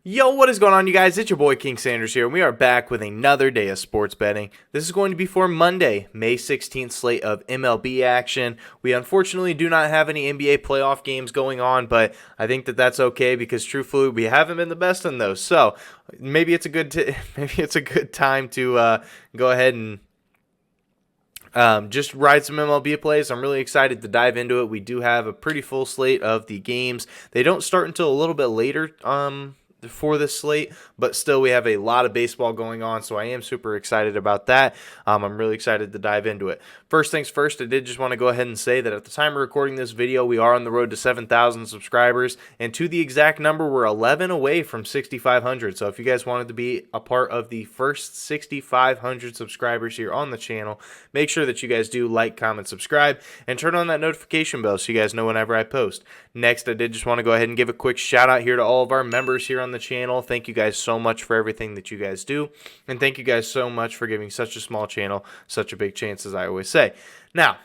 Yo, what is going on, you guys? It's your boy King Sanders here, and we are back with another day of sports betting. This is going to be for Monday, May 16th slate of MLB action. We unfortunately do not have any NBA playoff games going on, but I think that that's okay because truthfully, we haven't been the best in those. So maybe it's a good time to go ahead and just ride some MLB plays. I'm really excited to dive into it. We do have a pretty full slate of the games. They don't start until a little bit later for this slate, but still we have a lot of baseball going on, so I am super excited about that. I'm really excited to dive into it. First things first, I did just want to go ahead and say that at the time of recording this video, we are on the road to 7,000 subscribers, and to the exact number, we're 11 away from 6,500. So if you guys wanted to be a part of the first 6,500 subscribers here on the channel, make sure that you guys do like, comment, subscribe, and turn on that notification bell so you guys know whenever I post. Next, I did just want to go ahead and give a quick shout out here to all of our members here on the channel. Thank you guys so much for everything that you guys do, and thank you guys so much for giving such a small channel such a big chance, as I always say. Now,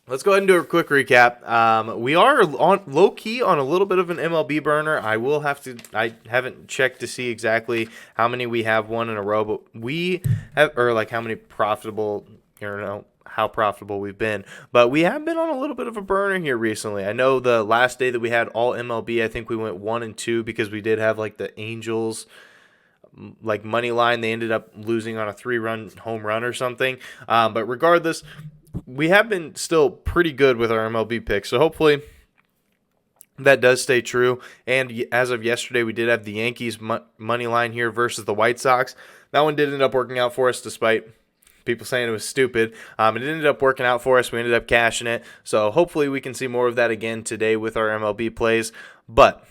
let's go ahead and do a quick recap. We are on low-key on a little bit of an MLB burner. I haven't checked to see exactly how many we have won in a row, but we have, or like how many profitable, how profitable we've been, but we have been on a little bit of a burner here recently. I know the last day that we had all MLB, I think we went 1-2 because we did have like the Angels like money line. They ended up losing on a 3-run home run or something. But regardless, we have been still pretty good with our MLB picks. So hopefully that does stay true. And as of yesterday, we did have the Yankees money line here versus the White Sox. That one did end up working out for us despite people saying it was stupid. It ended up working out for us. We ended up cashing it. So hopefully we can see more of that again today with our MLB plays. But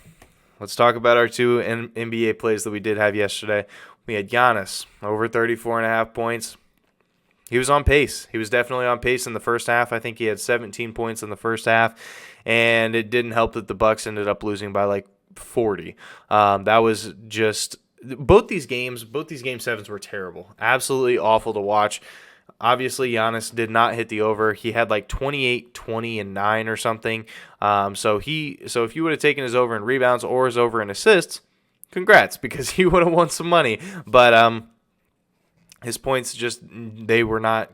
let's talk about our two NBA plays that we did have yesterday. We had Giannis over 34.5 points. He was on pace. He was definitely on pace in the first half. I think he had 17 points in the first half, and it didn't help that the Bucks ended up losing by like 40. That was just both these game sevens were terrible, absolutely awful to watch. Obviously, Giannis did not hit the over. He had like 28, 20, and 9 or something. So if you would have taken his over in rebounds or his over in assists, congrats, because he would have won some money. But his points they were not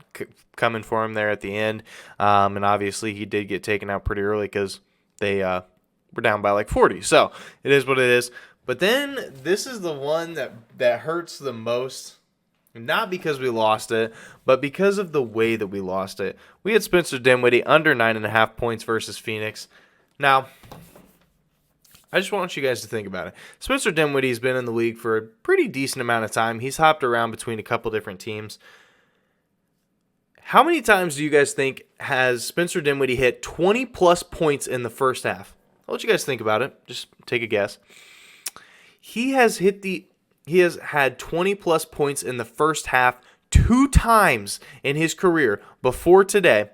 coming for him there at the end. And obviously, he did get taken out pretty early because they were down by like 40. So it is what it is. But then this is the one that hurts the most. Not because we lost it, but because of the way that we lost it. We had Spencer Dinwiddie under 9.5 points versus Phoenix. Now, I just want you guys to think about it. Spencer Dinwiddie's been in the league for a pretty decent amount of time. He's hopped around between a couple different teams. How many times do you guys think has Spencer Dinwiddie hit 20-plus points in the first half? I'll let you guys think about it. Just take a guess. He has had 20-plus points in the first half 2 times in his career before today,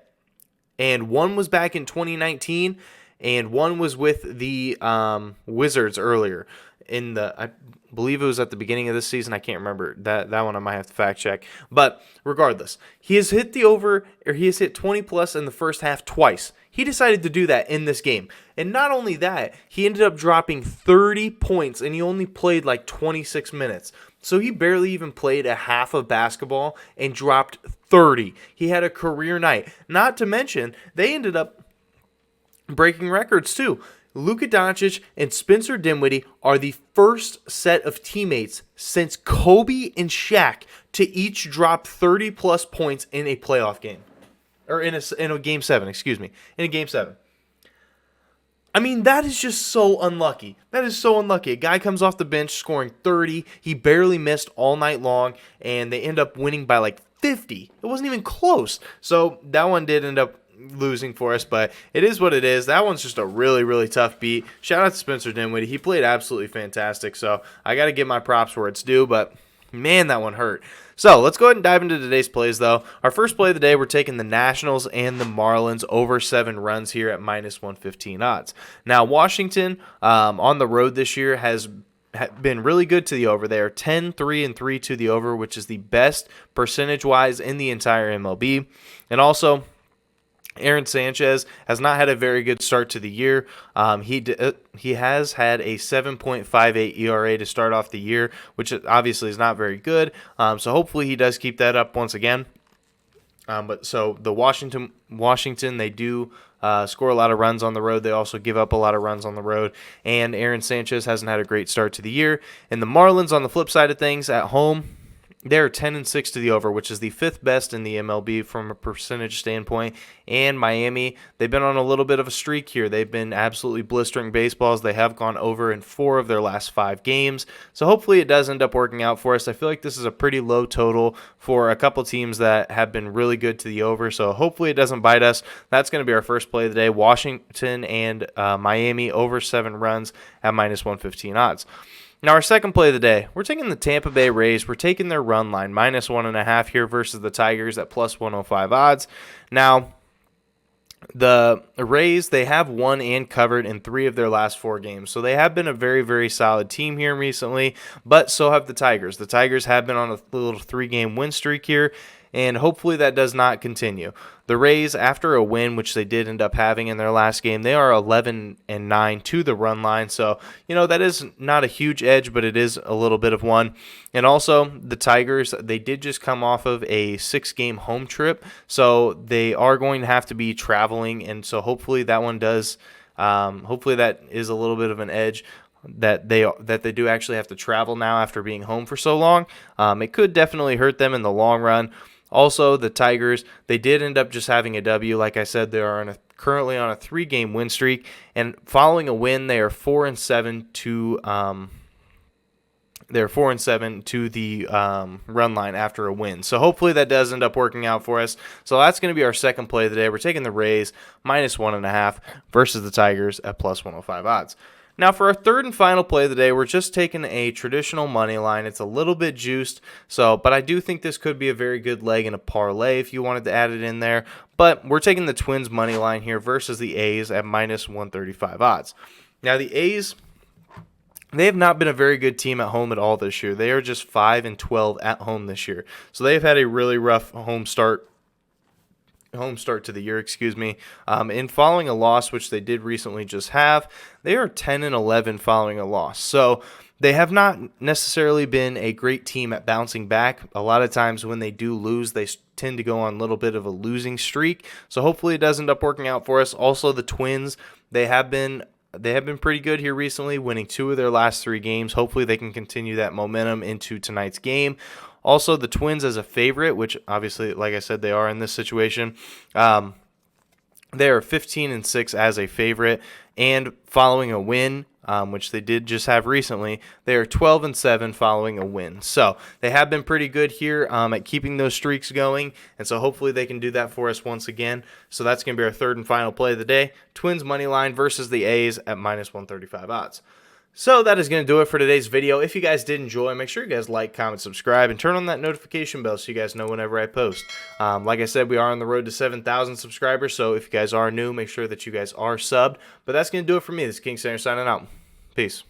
and one was back in 2019, and one was with the Wizards earlier. I believe it was at the beginning of this season. I can't remember. That one I might have to fact check. But regardless, he has hit 20-plus in the first half twice. He decided to do that in this game. And not only that, he ended up dropping 30 points, and he only played like 26 minutes. So he barely even played a half of basketball and dropped 30. He had a career night. Not to mention, they ended up breaking records too. Luka Doncic and Spencer Dinwiddie are the first set of teammates since Kobe and Shaq to each drop 30-plus points in a playoff game. Or in a Game 7, In a Game 7. I mean, that is just so unlucky. That is so unlucky. A guy comes off the bench scoring 30. He barely missed all night long, and they end up winning by like 50. It wasn't even close. So that one did end up losing for us, but it is what it is. That one's just a really, really tough beat. Shout out to Spencer Dinwiddie. He played absolutely fantastic, so I got to give my props where it's due, but man, that one hurt. So let's go ahead and dive into today's plays, though. Our first play of the day, we're taking the Nationals and the Marlins over 7 runs here at minus 115 odds. Now, Washington on the road this year has been really good to the over. They are 10-3-3 to the over, which is the best percentage-wise in the entire MLB. And also, Aaron Sanchez has not had a very good start to the year. He has had a 7.58 ERA to start off the year, which obviously is not very good. So hopefully he does keep that up once again. But so the Washington, they do score a lot of runs on the road. They also give up a lot of runs on the road. And Aaron Sanchez hasn't had a great start to the year. And the Marlins, on the flip side of things, at home, they're 10-6 to the over, which is the 5th best in the MLB from a percentage standpoint. And Miami, they've been on a little bit of a streak here. They've been absolutely blistering baseballs. They have gone over in 4 of their last 5 games. So hopefully it does end up working out for us. I feel like this is a pretty low total for a couple teams that have been really good to the over. So hopefully it doesn't bite us. That's going to be our first play of the day. Washington and Miami over 7 runs at -115 odds. Now, our second play of the day, we're taking the Tampa Bay Rays. We're taking their run line, -1.5 here versus the Tigers at +105 odds. Now, the Rays, they have won and covered in 3 of their last 4 games. So they have been a very, very solid team here recently, but so have the Tigers. The Tigers have been on a little 3-game win streak here, and hopefully that does not continue. The Rays, after a win, which they did end up having in their last game, they are 11-9 to the run line. So, that is not a huge edge, but it is a little bit of one. And also, the Tigers, they did just come off of a 6-game home trip, so they are going to have to be traveling, and so hopefully that one does, hopefully that is a little bit of an edge. That they do actually have to travel now after being home for so long. It could definitely hurt them in the long run. Also, the Tigers, they did end up just having a W. Like I said, they are currently on a 3-game win streak, and following a win, they are 4-7 to the run line after a win. So hopefully that does end up working out for us. So that's going to be our second play of the day. We're taking the Rays -1.5 versus the Tigers at +105 odds. Now, for our third and final play of the day, we're just taking a traditional money line. It's a little bit juiced, but I do think this could be a very good leg in a parlay if you wanted to add it in there. But we're taking the Twins money line here versus the A's at -135 odds. Now, the A's, they have not been a very good team at home at all this year. They are just 5-12 at home this year. So they've had a really rough home start to the year, in following a loss, which they did recently just have. They are 10-11 following a loss. So they have not necessarily been a great team at bouncing back. A lot of times when they do lose, they tend to go on a little bit of a losing streak. So hopefully it does end up working out for us. Also, the Twins, they have been pretty good here recently, winning 2 of their last 3 games. Hopefully they can continue that momentum into tonight's game. Also, the Twins as a favorite, which obviously, like I said, they are in this situation. They are 15-6 as a favorite, and following a win, which they did just have recently, they are 12-7 following a win. So they have been pretty good here at keeping those streaks going, and so hopefully they can do that for us once again. So that's going to be our third and final play of the day. Twins money line versus the A's at -135 odds. So that is going to do it for today's video. If you guys did enjoy, make sure you guys like, comment, subscribe, and turn on that notification bell so you guys know whenever I post. Like I said, we are on the road to 7,000 subscribers, so if you guys are new, make sure that you guys are subbed. But that's going to do it for me. This is King Center signing out. Peace.